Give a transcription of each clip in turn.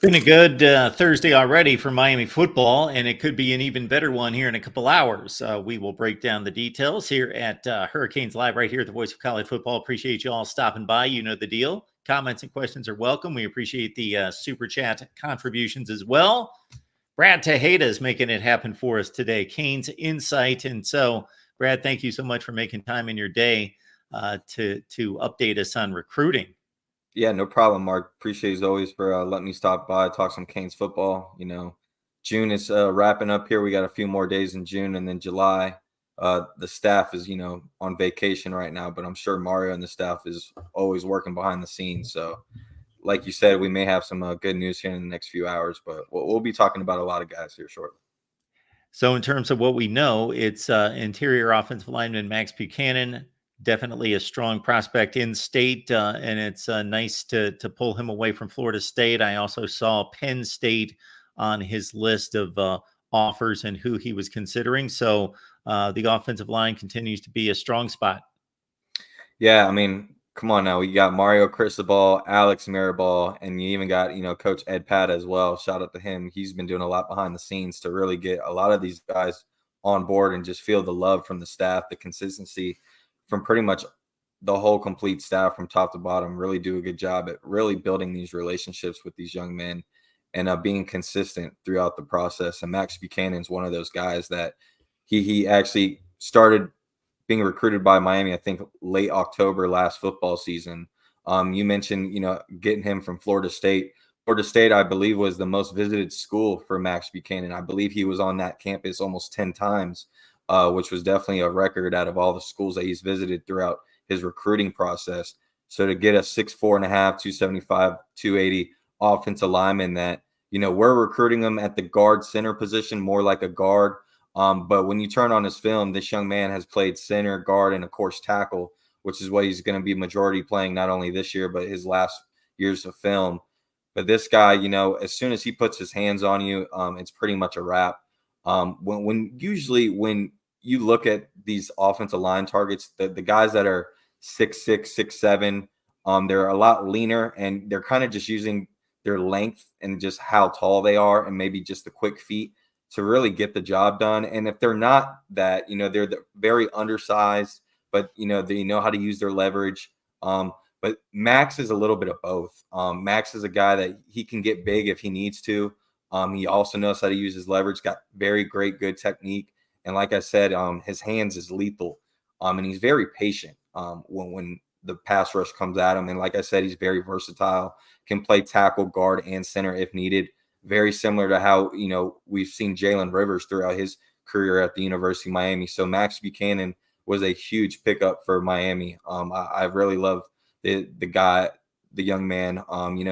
Been a good Thursday already for Miami football, and it could be an even better one here in a couple hours. We will break down the details here at Hurricanes Live right here at the Voice of College Football. Appreciate you all stopping by. You know the deal. Comments and questions are welcome. We appreciate the super chat contributions as well. Brad Tejeda is making it happen for us today. Canes Insight. And so, Brad, thank you so much for making time in your day to update us on recruiting. Yeah, no problem, Mark. Appreciate as always for letting me stop by, talk some Canes football. June is wrapping up here. We got a few more days in June, and then July. The staff is, on vacation right now, but I'm sure Mario and the staff is always working behind the scenes. So, like you said, we may have some good news here in the next few hours, but we'll be talking about a lot of guys here shortly. So in terms of what we know, it's interior offensive lineman Max Buchanan, definitely a strong prospect in state, and it's nice to pull him away from Florida State. I also saw Penn State on his list of offers and who he was considering. So the offensive line continues to be a strong spot. Yeah, I mean, come on now. We got Mario Cristobal, Alex Mirabal, and you even got, Coach Ed Pat as well. Shout out to him. He's been doing a lot behind the scenes to really get a lot of these guys on board and just feel the love from the staff, the consistency from pretty much the whole complete staff from top to bottom. Really do a good job at really building these relationships with these young men and being consistent throughout the process. And Max Buchanan's one of those guys that he actually started being recruited by Miami, I think late October last football season. You mentioned, getting him from Florida State. Florida State, I believe, was the most visited school for Max Buchanan. I believe he was on that campus almost 10 times, which was definitely a record out of all the schools that he's visited throughout his recruiting process. So to get a 6'4.5", 275, 280 offensive lineman that, we're recruiting him at the guard center position, more like a guard. But when you turn on his film, this young man has played center, guard, and of course tackle, which is what he's going to be majority playing not only this year, but his last years of film. But this guy, as soon as he puts his hands on you, it's pretty much a wrap. When you look at these offensive line targets, the guys that are 6'6", 6'7", they're a lot leaner, and they're kind of just using their length and just how tall they are and maybe just the quick feet to really get the job done. And if they're not that, they're very undersized, but, they know how to use their leverage. But Max is a little bit of both. Max is a guy that he can get big if he needs to. He also knows how to use his leverage, got very great, good technique. And like I said, his hands is lethal. And he's very patient when the pass rush comes at him. And like I said, he's very versatile, can play tackle, guard, and center if needed. Very similar to how, we've seen Jalen Rivers throughout his career at the University of Miami. So Max Buchanan was a huge pickup for Miami. I really love the young man.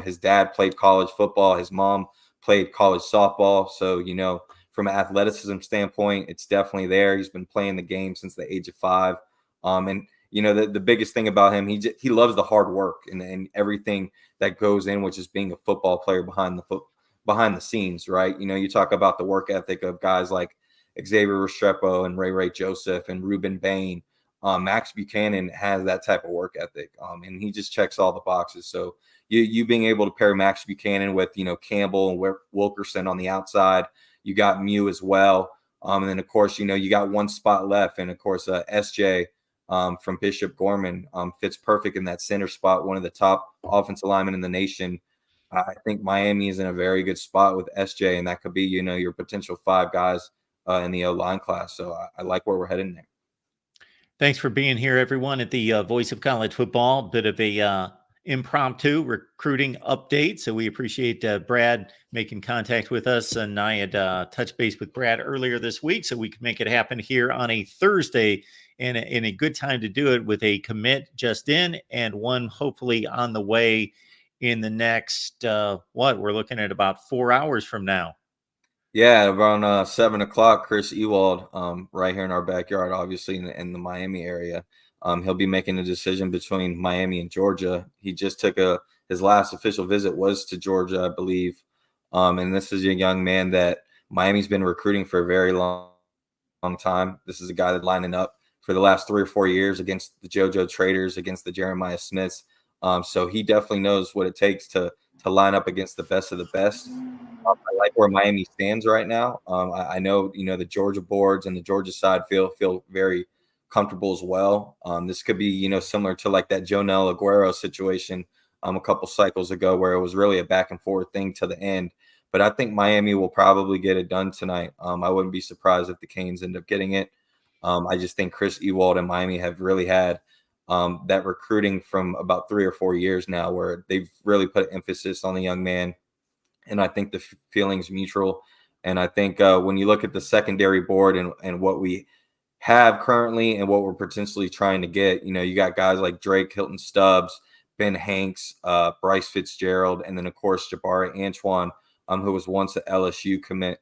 His dad played college football. His mom played college softball. So, from an athleticism standpoint, it's definitely there. He's been playing the game since the age of 5. And the biggest thing about him, he loves the hard work and everything that goes in, which is being a football player behind the scenes, right? You talk about the work ethic of guys like Xavier Restrepo and Ray Joseph and Ruben Bain. Max Buchanan has that type of work ethic, and he just checks all the boxes. So you being able to pair Max Buchanan with, Campbell and Wilkerson on the outside, you got Mew as well. And then, of course, you got one spot left. And, of course, SJ from Bishop Gorman fits perfect in that center spot, one of the top offensive linemen in the nation. I think Miami is in a very good spot with SJ, and that could be, your potential 5 guys in the O-line class. So I like where we're heading there. Thanks for being here, everyone, at the Voice of College Football. Bit of a impromptu recruiting update. So we appreciate Brad making contact with us. And I had touched base with Brad earlier this week, so we could make it happen here on a Thursday and in a good time to do it with a commit just in and one hopefully on the way in the next, we're looking at about 4 hours from now. Yeah, around 7 o'clock, Chris Ewald, right here in our backyard, obviously in the Miami area. He'll be making a decision between Miami and Georgia. He just took his last official visit was to Georgia, I believe. And this is a young man that Miami's been recruiting for a very long time. This is a guy that's lining up for the last 3 or 4 years against the JoJo Traders, against the Jeremiah Smiths. So he definitely knows what it takes to to line up against the best of the best. I like where Miami stands right now. I know, the Georgia boards and the Georgia side feel very comfortable as well. This could be, similar to like that Jonel Aguero situation a couple cycles ago, where it was really a back and forth thing to the end. But I think Miami will probably get it done tonight. I wouldn't be surprised if the Canes end up getting it. I just think Chris Ewald and Miami have really had that recruiting from about 3 or 4 years now, where they've really put emphasis on the young man. And I think the feeling's mutual. And I think when you look at the secondary board and what we have currently and what we're potentially trying to get, you got guys like Drake Hilton Stubbs, Ben Hanks, Bryce Fitzgerald, and then, of course, Jabari Antoine, who was once an LSU commit,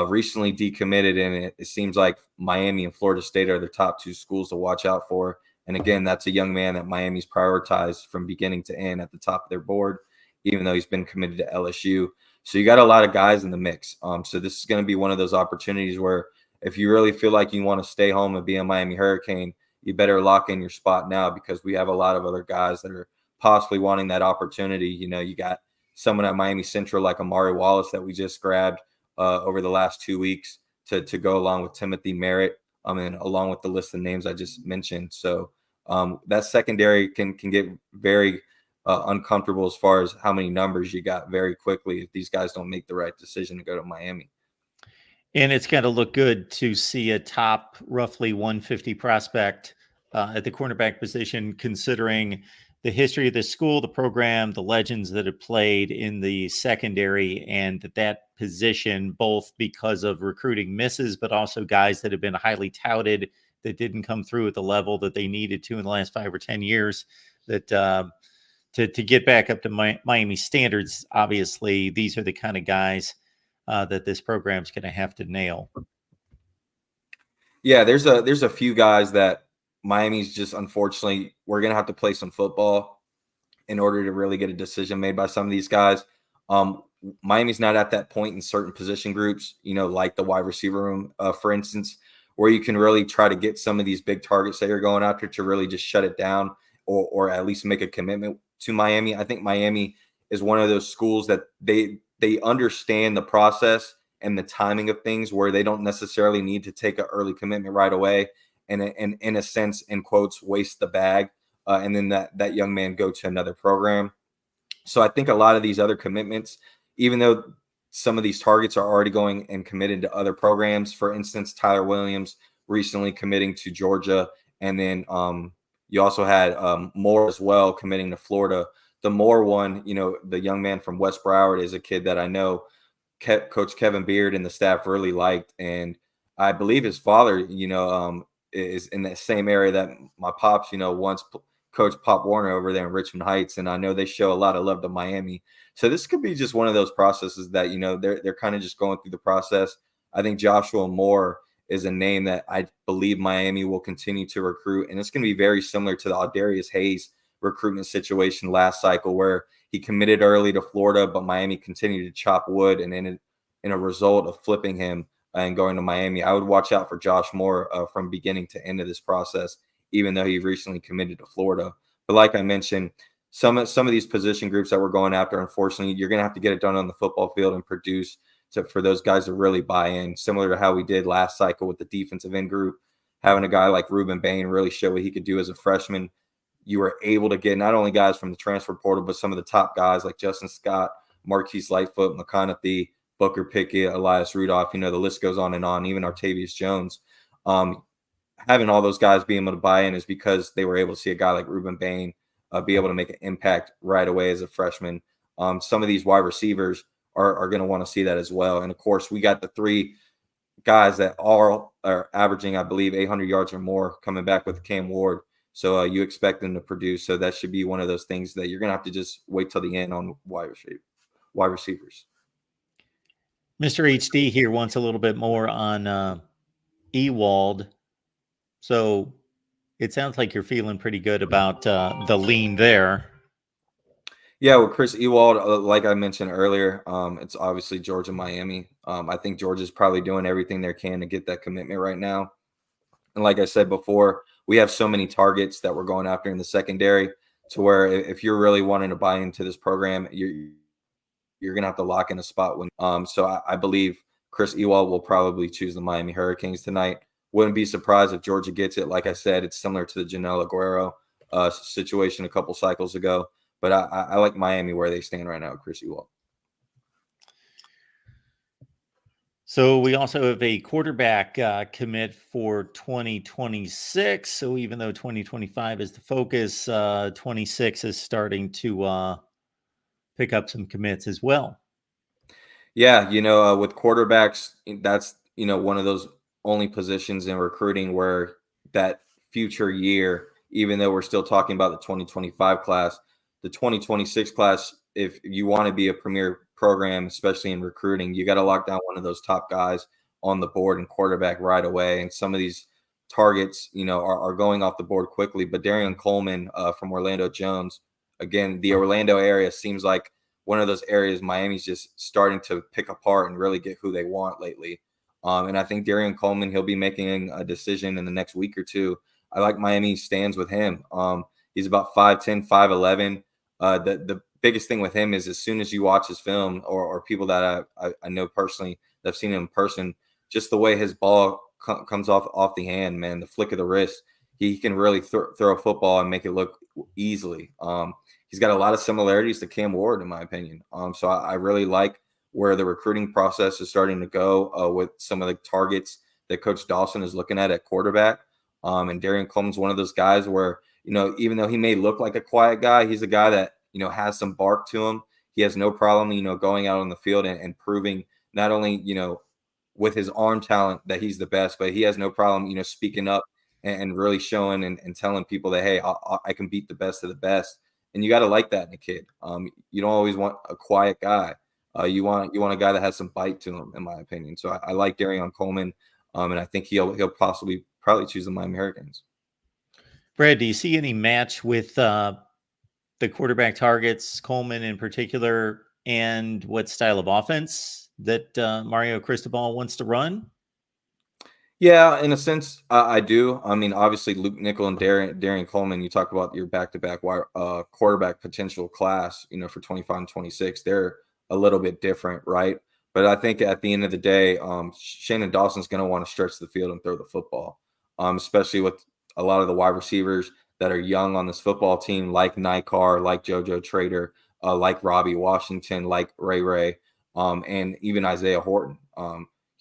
recently decommitted. And it seems like Miami and Florida State are the top 2 schools to watch out for. And again, that's a young man that Miami's prioritized from beginning to end at the top of their board, even though he's been committed to LSU. So you got a lot of guys in the mix. So this is going to be one of those opportunities where if you really feel like you want to stay home and be a Miami Hurricane, you better lock in your spot now, because we have a lot of other guys that are possibly wanting that opportunity. You got someone at Miami Central like Amari Wallace that we just grabbed over the last 2 weeks to go along with Timothy Merritt, and along with the list of names I just mentioned. So that secondary can get very uncomfortable as far as how many numbers you got very quickly if these guys don't make the right decision to go to Miami. And it's got to look good to see a top roughly 150 prospect at the cornerback position, considering the history of the school, the program, the legends that have played in the secondary, and that position, both because of recruiting misses, but also guys that have been highly touted that didn't come through at the level that they needed to in the last 5 or 10 years, that to get back up to Miami standards. Obviously, these are the kind of guys that this program's going to have to nail. Yeah, there's a few guys that Miami's just, unfortunately, we're going to have to play some football in order to really get a decision made by some of these guys. Miami's not at that point in certain position groups, like the wide receiver room, for instance, where you can really try to get some of these big targets that you're going after to really just shut it down, or at least make a commitment to Miami. I think Miami is one of those schools that they understand the process and the timing of things, where they don't necessarily need to take an early commitment right away and in a sense, in quotes, waste the bag, and then that young man go to another program. So I think a lot of these other commitments, even though some of these targets are already going and committed to other programs, for instance, Tyler Williams recently committing to Georgia, and then you also had Moore as well committing to Florida. The Moore one, the young man from West Broward, is a kid that I know Coach Kevin Beard and the staff really liked. And I believe his father, is in the same area that my pops, once coached Pop Warner over there in Richmond Heights. And I know they show a lot of love to Miami. So this could be just one of those processes that, they're kind of just going through the process. I think Joshua Moore is a name that I believe Miami will continue to recruit. And it's going to be very similar to the Aldarius Hayes recruitment situation last cycle, where he committed early to Florida, but Miami continued to chop wood. And in a result of flipping him and going to Miami, I would watch out for Josh Moore from beginning to end of this process, even though he recently committed to Florida. But like I mentioned, some of these position groups that we're going after, unfortunately, you're going to have to get it done on the football field and produce for those guys to really buy in, similar to how we did last cycle with the defensive end group. Having a guy like Ruben Bain really show what he could do as a freshman. You were able to get not only guys from the transfer portal, but some of the top guys like Justin Scott, Marquise Lightfoot, McConaughey, Booker Pickett, Elias Rudolph. The list goes on and on, even Artavius Jones. Having all those guys being able to buy in is because they were able to see a guy like Ruben Bain be able to make an impact right away as a freshman. Some of these wide receivers are going to want to see that as well. And, of course, we got the 3 guys that are averaging, I believe, 800 yards or more coming back with Cam Ward. So you expect them to produce. So that should be one of those things that you're going to have to just wait till the end on wide receivers. Mr. HD here wants a little bit more on Ewald. So it sounds like you're feeling pretty good about the lean there. Yeah, with Chris Ewald, like I mentioned earlier, it's obviously Georgia, Miami. I think Georgia's probably doing everything they can to get that commitment right now. And like I said before, we have so many targets that we're going after in the secondary, to where if you're really wanting to buy into this program, you're going to have to lock in a spot when. So I believe Chris Ewald will probably choose the Miami Hurricanes tonight. Wouldn't be surprised if Georgia gets it. Like I said, it's similar to the Janelle Aguero situation a couple cycles ago. But I like Miami where they stand right now, Chris Ewald. So we also have a quarterback commit for 2026. So even though 2025 is the focus, 26 is starting to pick up some commits as well. Yeah, with quarterbacks, that's, one of those only positions in recruiting where that future year, even though we're still talking about the 2025 class, the 2026 class, if you want to be a premier program, especially in recruiting, you got to lock down one of those top guys on the board and quarterback right away. And some of these targets, are going off the board quickly. But Darion Coleman from Orlando Jones, again, the Orlando area seems like one of those areas Miami's just starting to pick apart and really get who they want lately. And I think Darion Coleman, he'll be making a decision in the next week or two. I like Miami stands with him. He's about 5'10", 5'11". The biggest thing with him is as soon as you watch his film or people that I know personally that have seen him in person, just the way his ball comes off the hand, man, the flick of the wrist, he can really throw a football and make it look easily. He's got a lot of similarities to Cam Ward, in my opinion. So I really like where the recruiting process is starting to go with some of the targets that Coach Dawson is looking at quarterback. And Darion Coleman's one of those guys where, even though he may look like a quiet guy, he's a guy that, has some bark to him. He has no problem, going out on the field and proving not only, with his arm talent that he's the best, but he has no problem, speaking up and really showing and telling people that, hey, I can beat the best of the best. And you got to like that in a kid. You don't always want a quiet guy. You want a guy that has some bite to him, in my opinion. So I like Darion Coleman, and I think he'll probably choose the Miami Hurricanes. Brad, do you see any match with the quarterback targets, Coleman in particular, and what style of offense that Mario Cristobal wants to run? Yeah, in a sense, I do. I mean, obviously, Luke Nickel and Darion Coleman, you talk about your back-to-back quarterback potential class, for 25 and 26. They're a little bit different, right? But I think at the end of the day, Shannon Dawson's going to want to stretch the field and throw the football, especially with a lot of the wide receivers that are young on this football team, like Nikar, like JoJo Trader, like Robbie Washington, like Ray, and even Isaiah Horton.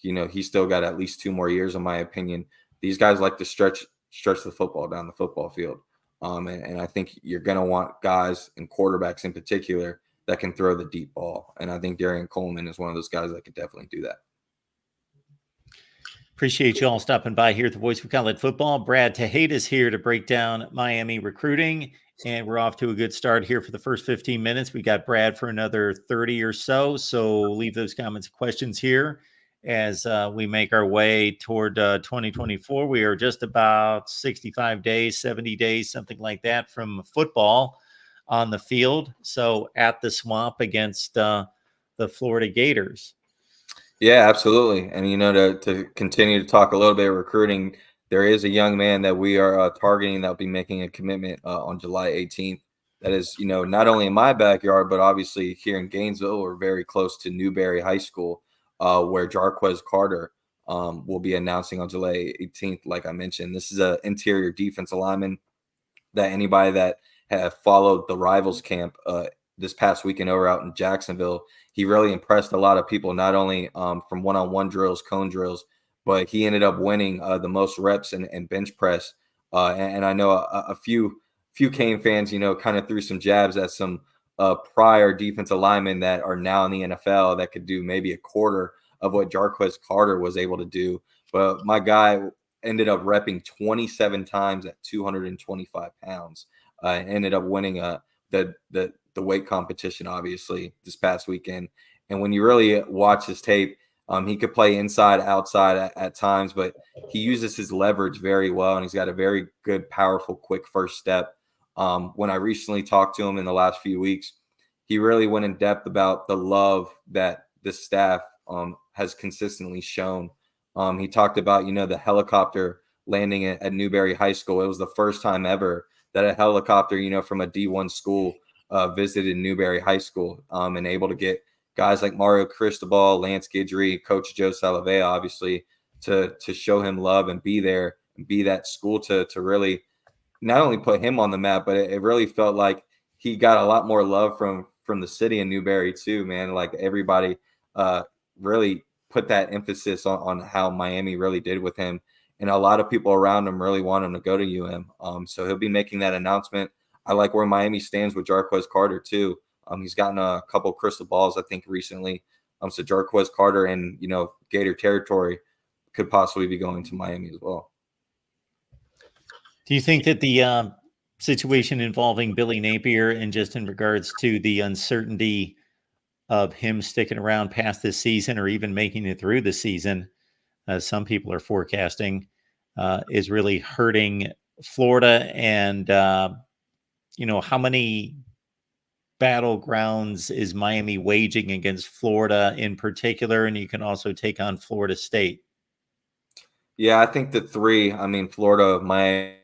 He's still got at least 2 more years, in my opinion. These guys like to stretch the football down the football field. And I think you're going to want guys and quarterbacks in particular that can throw the deep ball. And I think Darion Coleman is one of those guys that could definitely do that. Appreciate you all stopping by here at the Voice of College Football. Brad Tejadas here to break down Miami recruiting. And we're off to a good start here for the first 15 minutes. We got Brad for another 30 or so. So leave those comments and questions here as we make our way toward 2024. We are just about 65 days, 70 days, something like that from football on the field. So at the Swamp against the Florida Gators. Yeah, absolutely. And, to continue to talk a little bit of recruiting, there is a young man that we are targeting that will be making a commitment on July 18th. That is, not only in my backyard, but obviously here in Gainesville, we're very close to Newberry High School, where Jarquez Carter will be announcing on July 18th. Like I mentioned, this is an interior defensive lineman that anybody that have followed the Rivals camp this past weekend over out in Jacksonville, he really impressed a lot of people, not only from one-on-one drills, cone drills, but he ended up winning the most reps and bench press. And I know a few Cane fans, kind of threw some jabs at some prior defensive linemen that are now in the NFL that could do maybe a quarter of what Jarquez Carter was able to do. But my guy ended up repping 27 times at 225 pounds. Ended up winning the weight competition, obviously, this past weekend. And when you really watch his tape, he could play inside, outside at times, but he uses his leverage very well, and he's got a very good, powerful, quick first step. When I recently talked to him in the last few weeks, he really went in depth about the love that this staff has consistently shown. He talked about, the helicopter landing at Newberry High School. It was the first time ever that a helicopter, from a D1 school visited Newberry High School and able to get guys like Mario Cristobal, Lance Guidry, Coach Joe Salavea, obviously, to show him love and be there and be that school to really not only put him on the map, but it really felt like he got a lot more love from the city in Newberry too, man. Like everybody really put that emphasis on how Miami really did with him. And a lot of people around him really want him to go to UM. So he'll be making that announcement. I like where Miami stands with Jarquez Carter too. He's gotten a couple crystal balls, I think, recently. So Jarquez Carter and, Gator territory could possibly be going to Miami as well. Do you think that the situation involving Billy Napier and just in regards to the uncertainty of him sticking around past this season or even making it through the season, as some people are forecasting, is really hurting Florida? And, how many battlegrounds is Miami waging against Florida in particular? And you can also take on Florida State. Yeah, I think the three, Florida, Miami,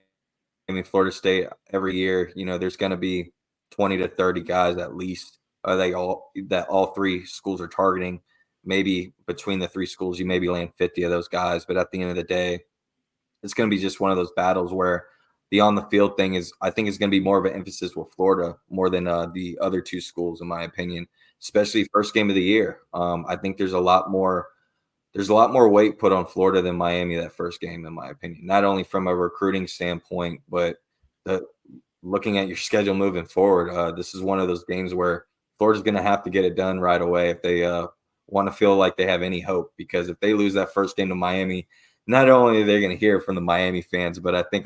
Florida State, every year, there's going to be 20 to 30 guys at least that all three schools are targeting. Maybe between the three schools, you maybe land 50 of those guys. But at the end of the day, it's going to be just one of those battles where the on the field thing I think is going to be more of an emphasis with Florida more than the other two schools, in my opinion, especially first game of the year. I think there's a lot more weight put on Florida than Miami that first game, in my opinion, not only from a recruiting standpoint, but looking at your schedule moving forward. This is one of those games where Florida's going to have to get it done right away if they want to feel like they have any hope, because if they lose that first game to Miami, not only are they going to hear from the Miami fans, but I think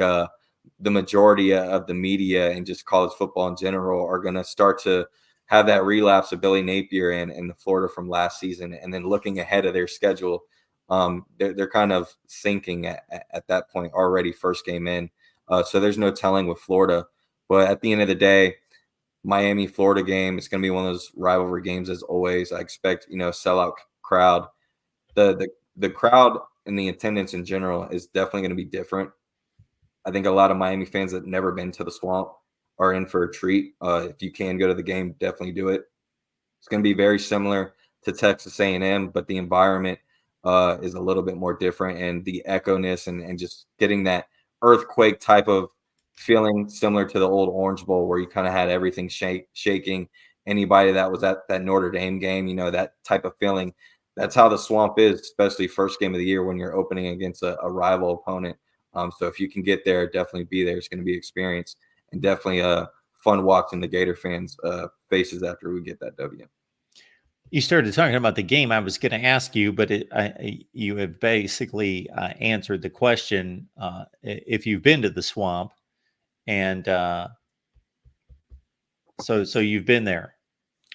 the majority of the media and just college football in general are going to start to have that relapse of Billy Napier and the Florida from last season. And then looking ahead of their schedule, they're kind of sinking at that point already, first game in. So there's no telling with Florida. But at the end of the day, Miami-Florida game, it's going to be one of those rivalry games as always. I expect, sellout crowd. The crowd and the attendance in general is definitely going to be different. I think a lot of Miami fans that have never been to the Swamp are in for a treat. If you can go to the game, definitely do it. It's going to be very similar to Texas A&M, but the environment is a little bit more different, and the echo-ness and just getting that earthquake type of feeling similar to the old Orange Bowl where you kind of had everything shaking. Anybody that was at that Notre Dame game, that type of feeling. That's how the Swamp is, especially first game of the year when you're opening against a rival opponent. So if you can get there, definitely be there. It's going to be experience and definitely a fun walk in the Gator fans' faces after we get that W. You started talking about the game. I was going to ask you, but you have basically answered the question. If you've been to the Swamp, and so you've been there.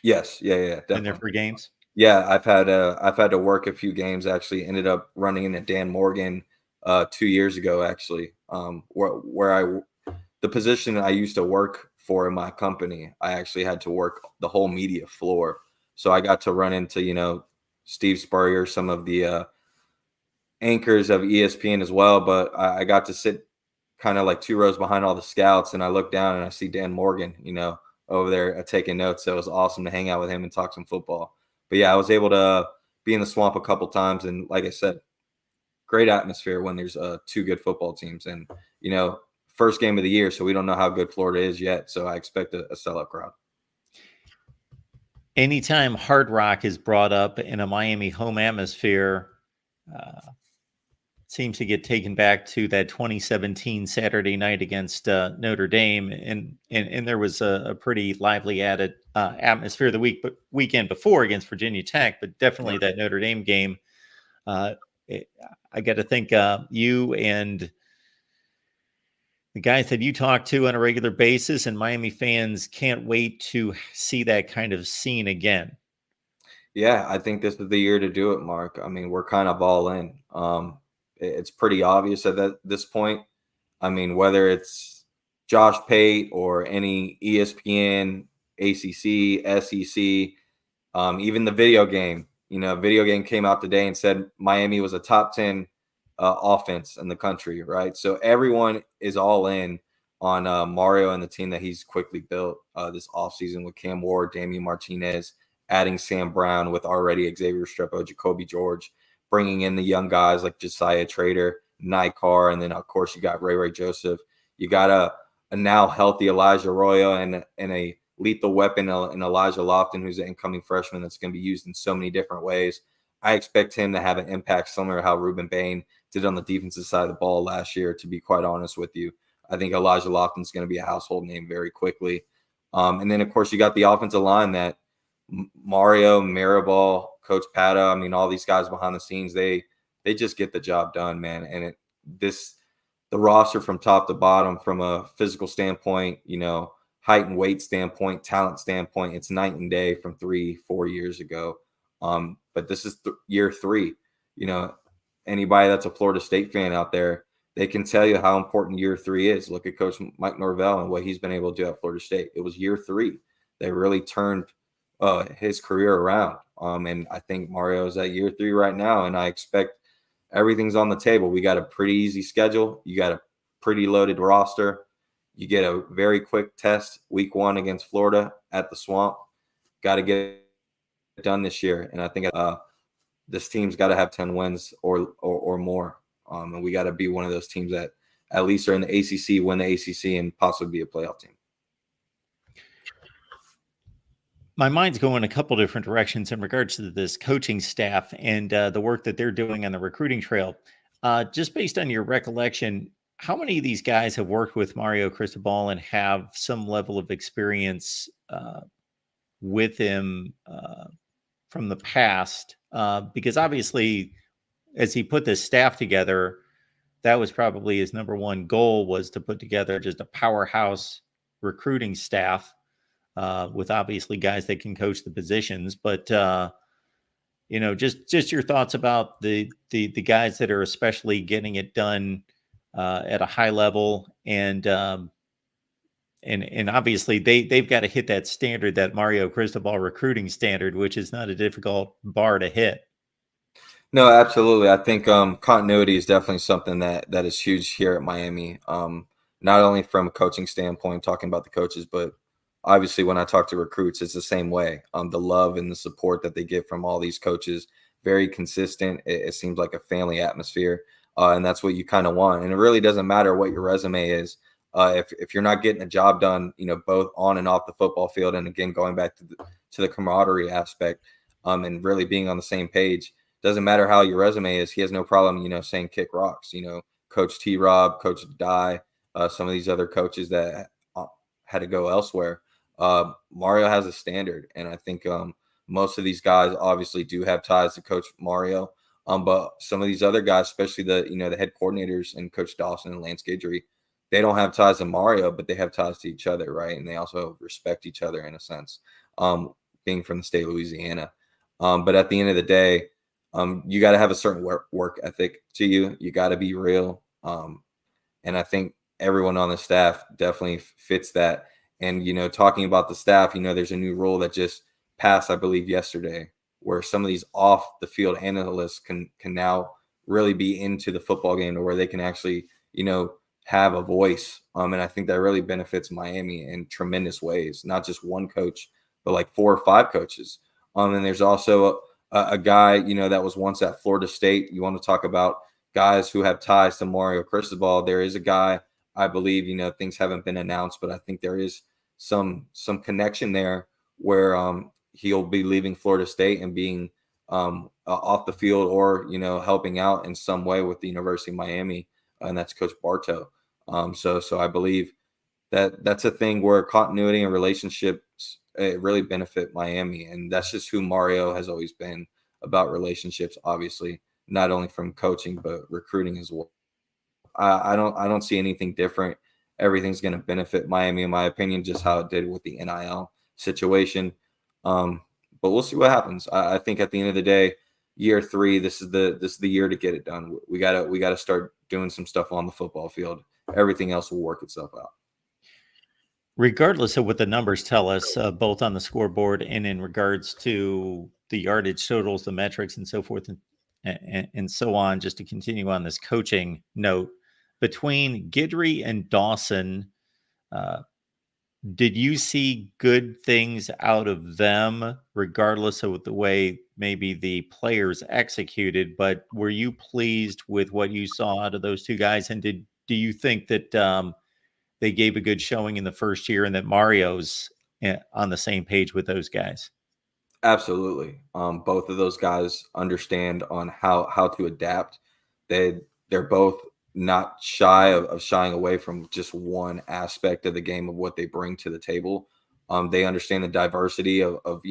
Yes, yeah, definitely. Been there for games. Yeah, I've had to work a few games. Actually, ended up running into Dan Morgan 2 years ago. Actually, where the position I used to work for in my company, I actually had to work the whole media floor. So I got to run into, Steve Spurrier, some of the anchors of ESPN as well. But I got to sit kind of like 2 rows behind all the scouts, and I look down and I see Dan Morgan, over there taking notes. So it was awesome to hang out with him and talk some football. But yeah, I was able to be in the Swamp a couple times, and like I said, great atmosphere when there's 2 good football teams, and first game of the year, so we don't know how good Florida is yet. So I expect a sellout crowd. Anytime Hard Rock is brought up in a Miami home atmosphere, seems to get taken back to that 2017 Saturday night against Notre Dame, and there was a pretty lively added atmosphere the weekend before against Virginia Tech, but definitely that Notre Dame game. I got to think you and the guys that you talk to on a regular basis and Miami fans can't wait to see that kind of scene again. Yeah, I think this is the year to do it, Mark. We're kind of all in. It's pretty obvious at this point. Whether it's Josh Pate or any ESPN, ACC, SEC, even the video game. Video game came out today and said Miami was a top 10 offense in the country, right? So everyone is all in on Mario and the team that he's quickly built this offseason with Cam Ward, Damian Martinez, adding Sam Brown with already Xavier Strepo, Jacoby George, bringing in the young guys like Josiah Trader, Nikar, and then of course you got Ray Joseph. You got a now healthy Elijah Arroyo and a lethal weapon in Elijah Lofton, who's an incoming freshman that's going to be used in so many different ways. I expect him to have an impact similar to how Ruben Bain did on the defensive side of the ball last year, to be quite honest with you. I think Elijah Lofton's going to be a household name very quickly. And then, of course, you got the offensive line that Mario, Mirabal, Coach Pata, I mean, all these guys behind the scenes, they just get the job done, man. And the roster from top to bottom, from a physical standpoint, height and weight standpoint, talent standpoint, it's night and day from 3-4 years ago. But this is year 3. Anybody that's a Florida State fan out there, they can tell you how important year 3 is. Look at Coach Mike Norvell and what he's been able to do at Florida State. It was year 3 that really turned his career around. And I think Mario is at year 3 right now, and I expect everything's on the table. We got a pretty easy schedule. You got a pretty loaded roster. You get a very quick test week 1 against Florida at the Swamp. Got to get it done this year. And I think this team's got to have 10 wins or more. And we got to be one of those teams that at least are in the ACC, win the ACC, and possibly be a playoff team. My mind's going a couple different directions in regards to this coaching staff and the work that they're doing on the recruiting trail. Just based on your recollection, how many of these guys have worked with Mario Cristobal and have some level of experience with him from the past? Because obviously, as he put this staff together, that was probably his number one goal, was to put together just a powerhouse recruiting staff with obviously guys that can coach the positions. But just your thoughts about the guys that are especially getting it done at a high level, and obviously they've got to hit that standard, that Mario Cristobal recruiting standard, which is not a difficult bar to hit. No, absolutely. I think continuity is definitely something that is huge here at Miami. Not only from a coaching standpoint, talking about the coaches, but obviously when I talk to recruits, it's the same way. The love and the support that they get from all these coaches, very consistent. It seems like a family atmosphere, and that's what you kind of want. And it really doesn't matter what your resume is. If you're not getting a job done, both on and off the football field, and again, going back to the camaraderie aspect, and really being on the same page, doesn't matter how your resume is. He has no problem, saying kick rocks. Coach T-Rob, Coach Dye, some of these other coaches that had to go elsewhere. Mario has a standard, and I think most of these guys obviously do have ties to Coach Mario. But some of these other guys, especially the head coordinators and Coach Dawson and Lance Guidry, they don't have ties to Mario, but they have ties to each other, right? And they also respect each other in a sense, being from the state of Louisiana. But at the end of the day, you got to have a certain work ethic to you. You got to be real. And I think everyone on the staff definitely fits that. And, talking about the staff, there's a new rule that just passed, I believe, yesterday, where some of these off the field analysts can now really be into the football game, to where they can actually, have a voice. And I think that really benefits Miami in tremendous ways, not just one coach, but like 4 or 5 coaches. And there's also a guy, that was once at Florida State. You want to talk about guys who have ties to Mario Cristobal. There is a guy, I believe, things haven't been announced, but I think there is some connection there where he'll be leaving Florida State and being off the field, or, helping out in some way with the University of Miami, and that's Coach Bartow. So I believe that's a thing where continuity and relationships really benefit Miami, and that's just who Mario has always been, about relationships, obviously, not only from coaching but recruiting as well. I don't see anything different. Everything's going to benefit Miami, in my opinion, just how it did with the NIL situation. But we'll see what happens. I think at the end of the day, year 3, this is the year to get it done. We gotta start doing some stuff on the football field. Everything else will work itself out. Regardless of what the numbers tell us, both on the scoreboard and in regards to the yardage totals, the metrics, and so forth, and so on, just to continue on this coaching note, between Guidry and Dawson, Did you see good things out of them, regardless of the way maybe the players executed? But were you pleased with what you saw out of those two guys? And do you think that they gave a good showing in the first year, and that Mario's on the same page with those guys? Absolutely. Both of those guys understand on how to adapt. They're both not shy of shying away from just one aspect of the game of what they bring to the table. They understand the diversity of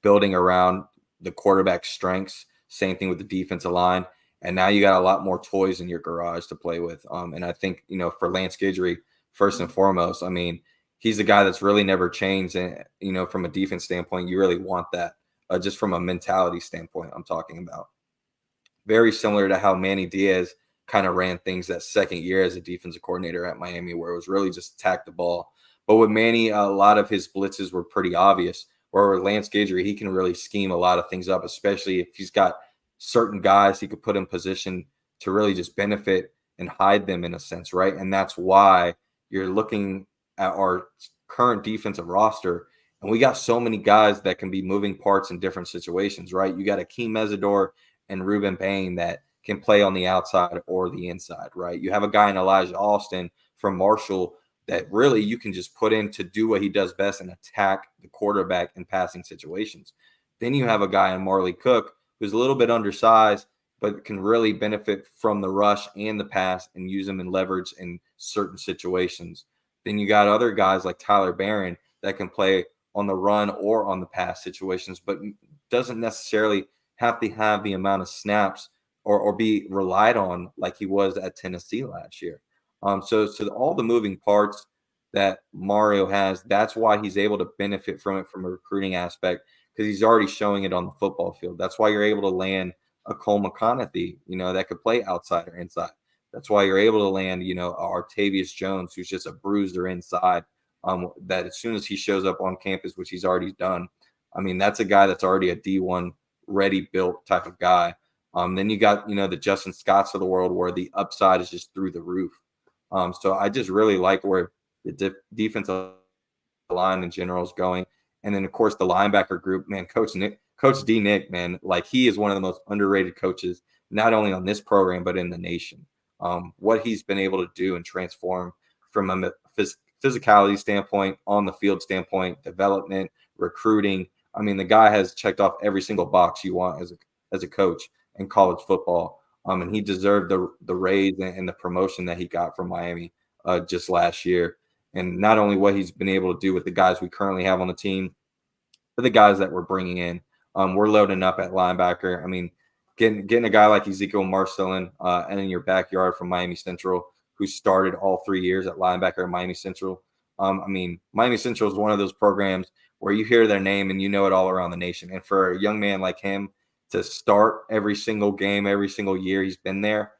building around the quarterback's strengths. Same thing with the defensive line. And now you got a lot more toys in your garage to play with. And I think for Lance Guidry, first and foremost, I mean, he's the guy that's really never changed. And, from a defense standpoint, you really want that. Just from a mentality standpoint, I'm talking about. Very similar to how Manny Diaz kind of ran things that second year as a defensive coordinator at Miami, where it was really just attack the ball. But with Manny, a lot of his blitzes were pretty obvious. Where with Lance Guidry, he can really scheme a lot of things up, especially if he's got certain guys he could put in position to really just benefit and hide them in a sense, right? And that's why you're looking at our current defensive roster, and we got so many guys that can be moving parts in different situations, right? You got Akeem Mesidor and Ruben Payne that can play on the outside or the inside, right? You have a guy in Elijah Austin from Marshall that really you can just put in to do what he does best and attack the quarterback in passing situations. Then you have a guy in Marley Cook who's a little bit undersized, but can really benefit from the rush and the pass and use them in leverage in certain situations. Then you got other guys like Tyler Barron that can play on the run or on the pass situations, but doesn't necessarily have to have the amount of snaps or be relied on like he was at Tennessee last year. So all the moving parts that Mario has, that's why he's able to benefit from it from a recruiting aspect, because he's already showing it on the football field. That's why you're able to land a Cole McConaughey, that could play outside or inside. That's why you're able to land, Artavius Jones, who's just a bruiser inside. That as soon as he shows up on campus, which he's already done, I mean, that's a guy that's already a D1 ready built type of guy. Then you got, the Justin Scotts of the world where the upside is just through the roof. So I just really like where the defensive line in general is going. And then, of course, the linebacker group, man, Coach D. Nick, man, like he is one of the most underrated coaches, not only on this program, but in the nation. What he's been able to do and transform from a physicality standpoint, on the field standpoint, development, recruiting. I mean, the guy has checked off every single box you want as a coach in college football. And he deserved the raise and the promotion that he got from Miami just last year. And not only what he's been able to do with the guys we currently have on the team, but the guys that we're bringing in. We're loading up at linebacker. I mean, getting a guy like Ezekiel Marcellin and in your backyard from Miami Central, who started all 3 years at linebacker at Miami Central. I mean, Miami Central is one of those programs where you hear their name and you know it all around the nation. And for a young man like him to start every single game, every single year he's been there,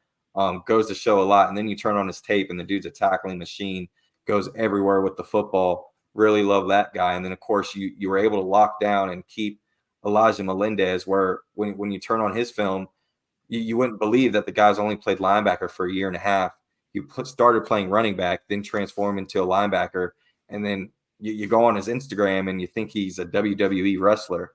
goes to show a lot. And then you turn on his tape and the dude's a tackling machine, goes everywhere with the football. Really love that guy. And then, of course, you were able to lock down and keep Elijah Melendez, where when you turn on his film, you wouldn't believe that the guy's only played linebacker for a year and a half. He started playing running back, then transformed into a linebacker. And then you go on his Instagram and you think he's a WWE wrestler.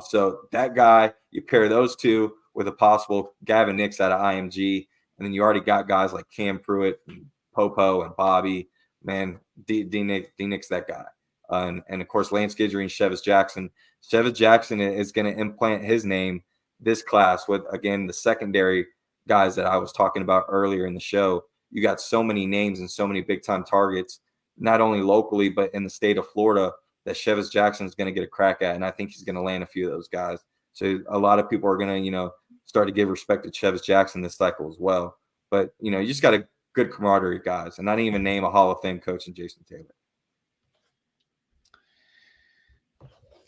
So that guy, you pair those two with a possible Gavin Nix out of IMG, and then you already got guys like Cam Pruitt, and Popo, and Bobby. Man, D-Nick's that guy. And of course, Lance Guidry and Chevis Jackson. Chevis Jackson is going to implant his name this class with, again, the secondary guys that I was talking about earlier in the show. You got so many names and so many big-time targets, not only locally, but in the state of Florida, that Chevis Jackson is going to get a crack at. And I think he's going to land a few of those guys. So a lot of people are going to, start to give respect to Chevis Jackson this cycle as well. But, you just got a good camaraderie, guys. And I didn't even name a Hall of Fame coach in Jason Taylor.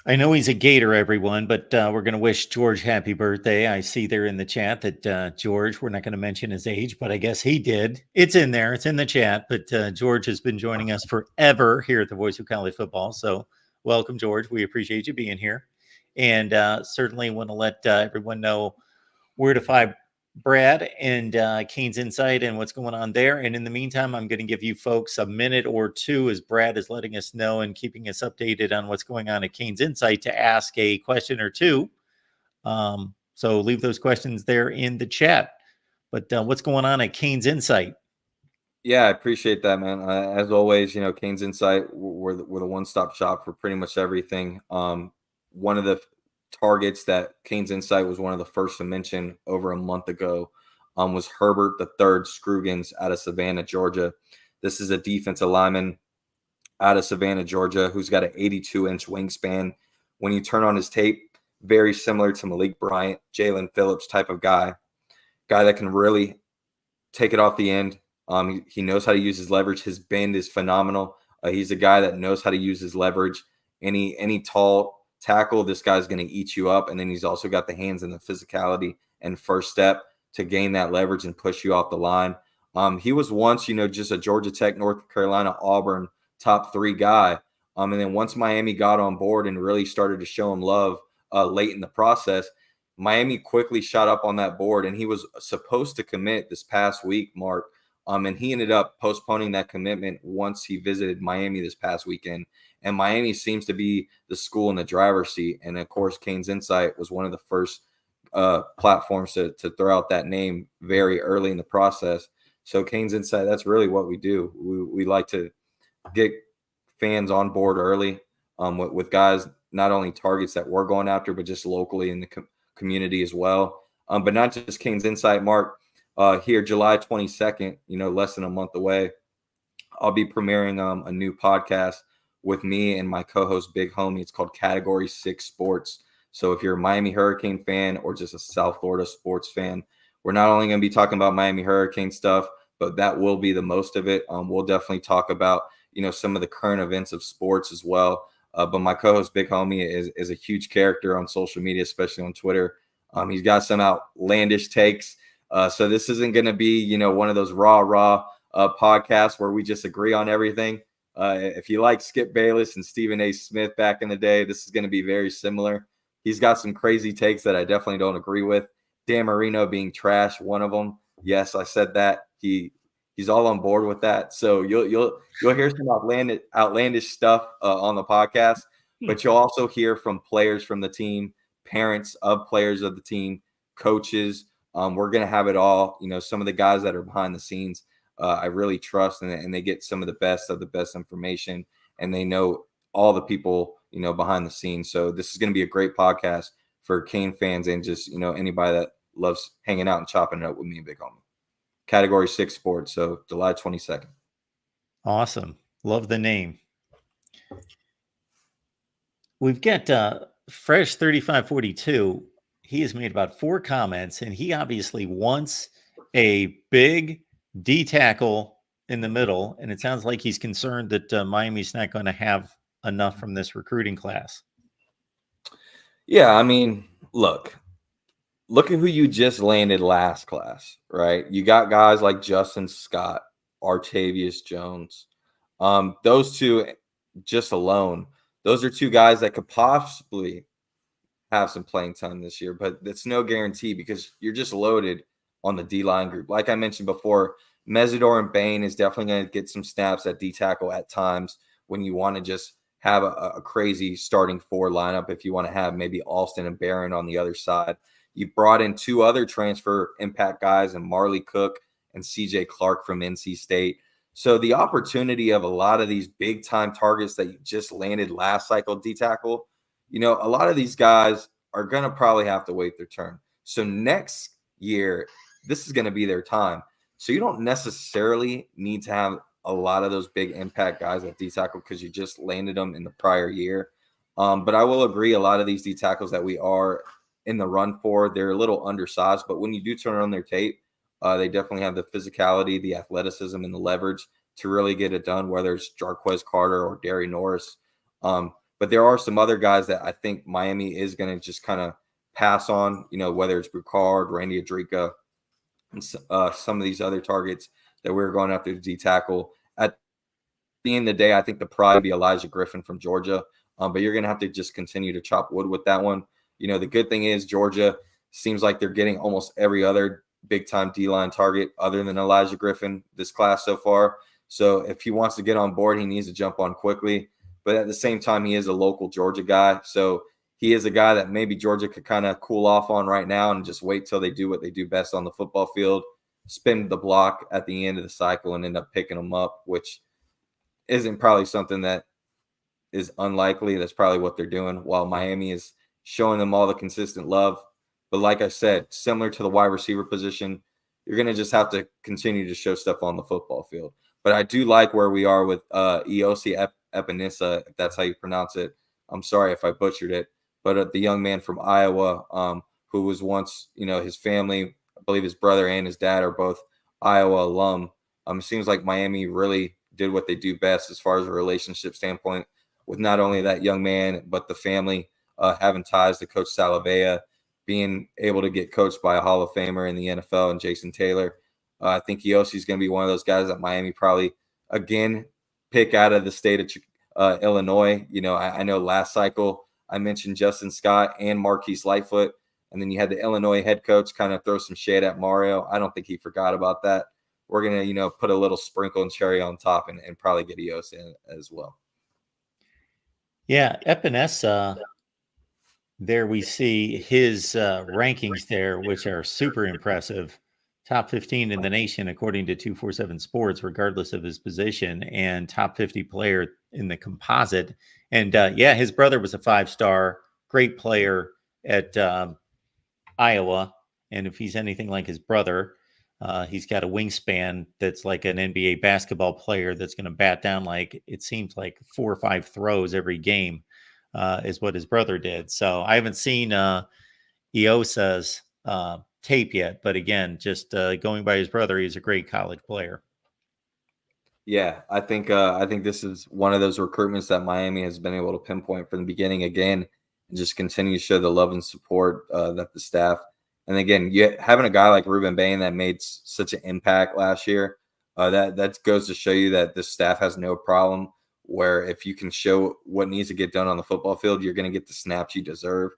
I know he's a Gator, everyone, but we're going to wish George happy birthday. I see there in the chat that George, we're not going to mention his age, but I guess he did. It's in there. It's in the chat. But George has been joining us forever here at the Voice of College Football. So welcome, George. We appreciate you being here. And certainly want to let everyone know where to Brad and Kane's insight and what's going on there. And in the meantime, I'm going to give you folks a minute or two as Brad is letting us know and keeping us updated on what's going on at Kane's Insight to ask a question or two. So leave those questions there in the chat. But what's going on at Kane's Insight? Yeah, I appreciate that, man. As always, Kane's Insight, we're the one-stop shop for pretty much everything. One of the targets that Kane's Insight was one of the first to mention over a month ago was Herbert III Scroogins out of Savannah, Georgia. This is a defensive lineman out of Savannah, Georgia, who's got an 82-inch wingspan. When you turn on his tape, very similar to Malik Bryant, Jalen Phillips type of guy that can really take it off the end. He knows how to use his leverage. His bend is phenomenal. He's a guy that knows how to use his leverage. Any tall tackle, this guy's going to eat you up. And then he's also got the hands and the physicality and first step to gain that leverage and push you off the line. He was once, just a Georgia Tech, North Carolina, Auburn top 3 guy. And then once Miami got on board and really started to show him love late in the process, Miami quickly shot up on that board, and he was supposed to commit this past week, Mark. And he ended up postponing that commitment once he visited Miami this past weekend. And Miami seems to be the school in the driver's seat. And, of course, Kane's Insight was one of the first platforms to throw out that name very early in the process. So Kane's Insight, that's really what we do. We like to get fans on board early with guys, not only targets that we're going after, but just locally in the community as well. But not just Kane's Insight, Mark. Here, July 22nd, less than a month away, I'll be premiering a new podcast with me and my co-host, Big Homie. It's called Category 6 Sports. So if you're a Miami Hurricane fan or just a South Florida sports fan, we're not only going to be talking about Miami Hurricane stuff, but that will be the most of it. We'll definitely talk about, some of the current events of sports as well. But my co-host, Big Homie, is a huge character on social media, especially on Twitter. He's got some outlandish takes. So this isn't going to be, one of those raw podcasts where we just agree on everything. If you like Skip Bayless and Stephen A. Smith back in the day, this is going to be very similar. He's got some crazy takes that I definitely don't agree with. Dan Marino being trash, one of them. Yes, I said that. He's all on board with that. So you'll hear some outlandish stuff on the podcast, but you'll also hear from players from the team, parents of players of the team, coaches. We're going to have it all. Some of the guys that are behind the scenes, I really trust, and they get some of the best information, and they know all the people, behind the scenes. So this is going to be a great podcast for Kane fans and just, anybody that loves hanging out and chopping it up with me and Big Homie. Category 6 Sports. So July 22nd. Awesome. Love the name. We've got Fresh 3542. He has made about 4 comments, and he obviously wants a big D tackle in the middle. And it sounds like he's concerned that Miami's not going to have enough from this recruiting class. Yeah, I mean, look at who you just landed last class, right? You got guys like Justin Scott, Artavius Jones. Those two just alone, those are 2 guys that could possibly have some playing time this year, but that's no guarantee because you're just loaded on the D-line group. Like I mentioned before, Mesidor and Bain is definitely going to get some snaps at D-tackle at times when you want to just have a crazy starting 4 lineup, if you want to have maybe Alston and Barron on the other side. You brought in 2 other transfer impact guys, and Marley Cook and CJ Clark from NC State. So the opportunity of a lot of these big-time targets that you just landed last cycle D-tackle, a lot of these guys are going to probably have to wait their turn. So next year, this is going to be their time. So you don't necessarily need to have a lot of those big impact guys at D-tackle because you just landed them in the prior year. But I will agree, a lot of these D-tackles that we are in the run for, they're a little undersized. But when you do turn on their tape, they definitely have the physicality, the athleticism, and the leverage to really get it done, whether it's Jarquez Carter or Derry Norris. But there are some other guys that I think Miami is going to just kind of pass on, whether it's Bricard, Randy Adrika, and some of these other targets that we're going after the D-tackle. At the end of the day, I think the pride would be Elijah Griffin from Georgia. But you're going to have to just continue to chop wood with that one. The good thing is Georgia seems like they're getting almost every other big-time D-line target other than Elijah Griffin this class so far. So if he wants to get on board, he needs to jump on quickly. But at the same time, he is a local Georgia guy. So he is a guy that maybe Georgia could kind of cool off on right now and just wait till they do what they do best on the football field, spin the block at the end of the cycle and end up picking them up, which isn't probably something that is unlikely. That's probably what they're doing, while Miami is showing them all the consistent love. But like I said, similar to the wide receiver position, you're going to just have to continue to show stuff on the football field. But I do like where we are with Eosi Epinesa, if that's how you pronounce it. I'm sorry if I butchered it. But the young man from Iowa, who was once, his family, I believe his brother and his dad are both Iowa alum. It seems like Miami really did what they do best as far as a relationship standpoint with not only that young man, but the family having ties to Coach Salavea, being able to get coached by a Hall of Famer in the NFL and Jason Taylor. I think Eosi is going to be one of those guys that Miami probably, again, pick out of the state of Illinois. I know last cycle I mentioned Justin Scott and Marquise Lightfoot, and then you had the Illinois head coach kind of throw some shade at Mario. I don't think he forgot about that. We're going to, put a little sprinkle and cherry on top and probably get Eosi in as well. Yeah, Epinesa, there we see his rankings there, which are super impressive. Top 15 in the nation, according to 247 Sports, regardless of his position, and top 50 player in the composite. And his brother was a 5-star, great player at Iowa. And if he's anything like his brother, he's got a wingspan that's like an NBA basketball player that's going to bat down it seems like 4 or 5 throws every game is what his brother did. So I haven't seen Eosa's tape yet, but again, just going by his brother, he's a great college player. Yeah, I think this is one of those recruitments that Miami has been able to pinpoint from the beginning again, and just continue to show the love and support that the staff. And again, having a guy like Ruben Bain that made such an impact last year, that goes to show you that this staff has no problem. Where if you can show what needs to get done on the football field, you're going to get the snaps you deserve.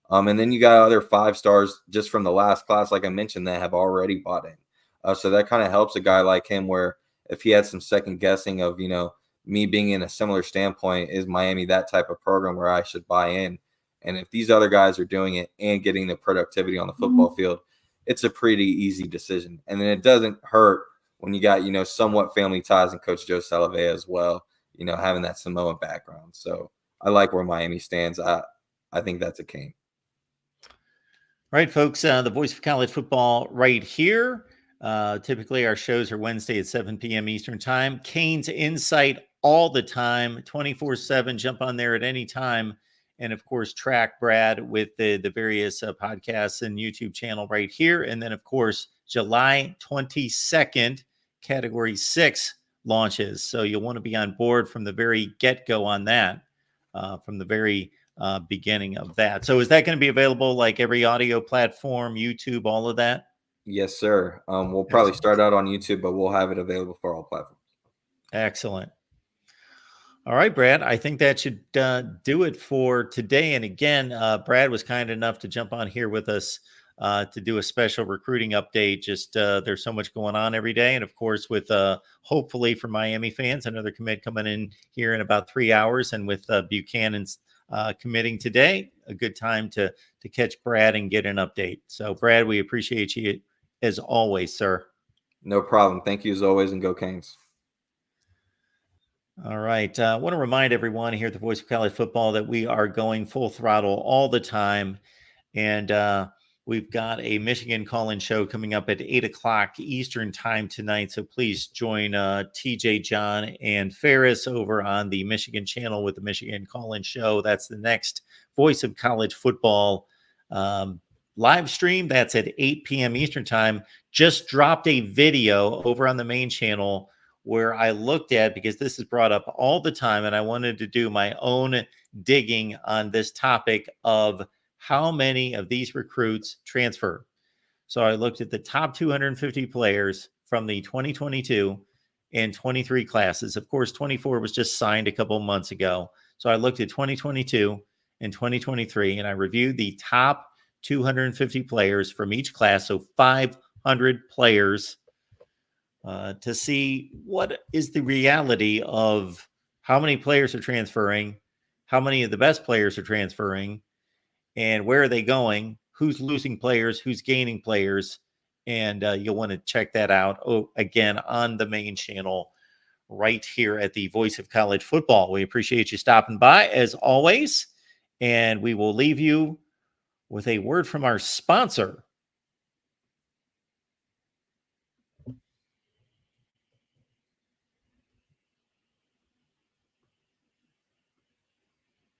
And then you got other 5-stars just from the last class, like I mentioned, that have already bought in. So that kind of helps a guy like him, where if he had some second guessing of, me being in a similar standpoint, is Miami that type of program where I should buy in? And if these other guys are doing it and getting the productivity on the football field, it's a pretty easy decision. And then it doesn't hurt when you got, somewhat family ties and Coach Joe Salavea as well, having that Samoan background. So I like where Miami stands. I think that's a king. All right, folks, the voice of college football right here. Typically, our shows are Wednesday at 7 p.m. Eastern time. Canes Insight all the time, 24/7. Jump on there at any time. And, of course, track Brad with the various podcasts and YouTube channel right here. And then, of course, July 22nd, Category 6 launches. So you'll want to be on board from the very get-go on that, from the very beginning of that. So is that going to be available like every audio platform, YouTube, all of that? Yes, sir. We'll probably start out on YouTube, but we'll have it available for all platforms. Excellent. All right, Brad, I think that should do it for today. And again, Brad was kind enough to jump on here with us to do a special recruiting update. Just there's so much going on every day. And of course, with hopefully for Miami fans, another commit coming in here in about 3 hours. And with Buchanan's committing today, a good time to catch Brad and get an update. So, Brad, we appreciate you as always, sir. No problem. Thank you as always, and go Canes. All right. I want to remind everyone here at the Voice of College Football that we are going full throttle all the time. And we've got a Michigan call-in show coming up at 8 o'clock Eastern time tonight. So please join TJ, John, and Ferris over on the Michigan channel with the Michigan call-in show. That's the next Voice of College Football live stream. That's at 8 p.m. Eastern time. Just dropped a video over on the main channel where I looked at, because this is brought up all the time, and I wanted to do my own digging on this topic of how many of these recruits transfer. So I looked at the top 250 players from the 2022 and 23 classes. Of course, 24 was just signed a couple months ago. So I looked at 2022 and 2023, and I reviewed the top 250 players from each class. So 5 200 players to see what is the reality of how many players are transferring, how many of the best players are transferring, and where are they going, who's losing players, who's gaining players. And you'll want to check that out, again, on the main channel right here at the Voice of College Football. We appreciate you stopping by, as always, and we will leave you with a word from our sponsor.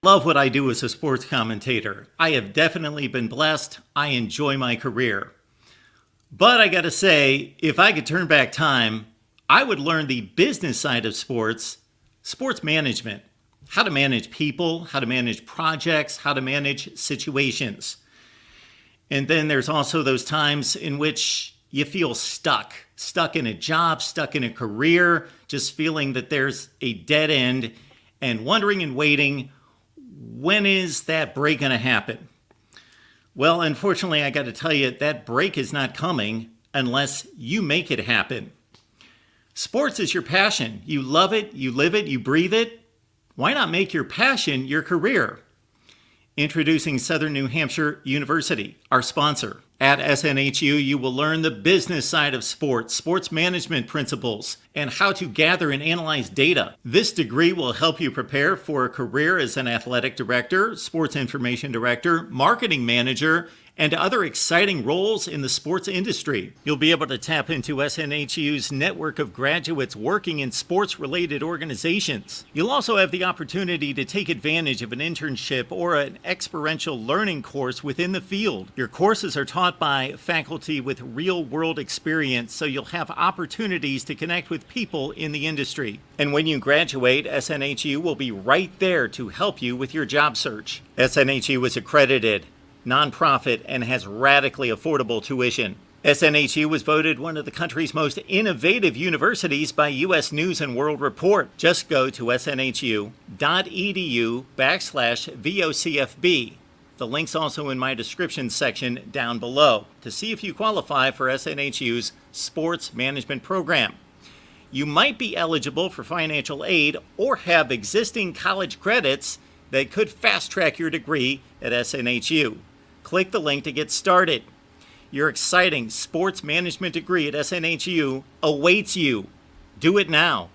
Love what I do as a sports commentator. I have definitely been blessed. I enjoy my career. But I got to say, if I could turn back time, I would learn the business side of sports management, how to manage people, how to manage projects, how to manage situations. And then there's also those times in which you feel stuck in a job, stuck in a career, just feeling that there's a dead end and wondering and waiting, when is that break going to happen? Well, unfortunately, I got to tell you, that break is not coming unless you make it happen. Sports is your passion. You love it, you live it, you breathe it. Why not make your passion your career? Introducing Southern New Hampshire University, our sponsor. At SNHU, you will learn the business side of sports management principles, and how to gather and analyze data. This degree will help you prepare for a career as an athletic director, sports information director, marketing manager, and other exciting roles in the sports industry. You'll be able to tap into SNHU's network of graduates working in sports-related organizations. You'll also have the opportunity to take advantage of an internship or an experiential learning course within the field. Your courses are taught by faculty with real-world experience, so you'll have opportunities to connect with people in the industry. And when you graduate, SNHU will be right there to help you with your job search. SNHU is accredited, nonprofit, and has radically affordable tuition. SNHU was voted one of the country's most innovative universities by U.S. News and World Report. Just go to snhu.edu/VOCFB. The link's also in my description section down below to see if you qualify for SNHU's sports management program. You might be eligible for financial aid or have existing college credits that could fast-track your degree at SNHU. Click the link to get started. Your exciting sports management degree at SNHU awaits you. Do it now.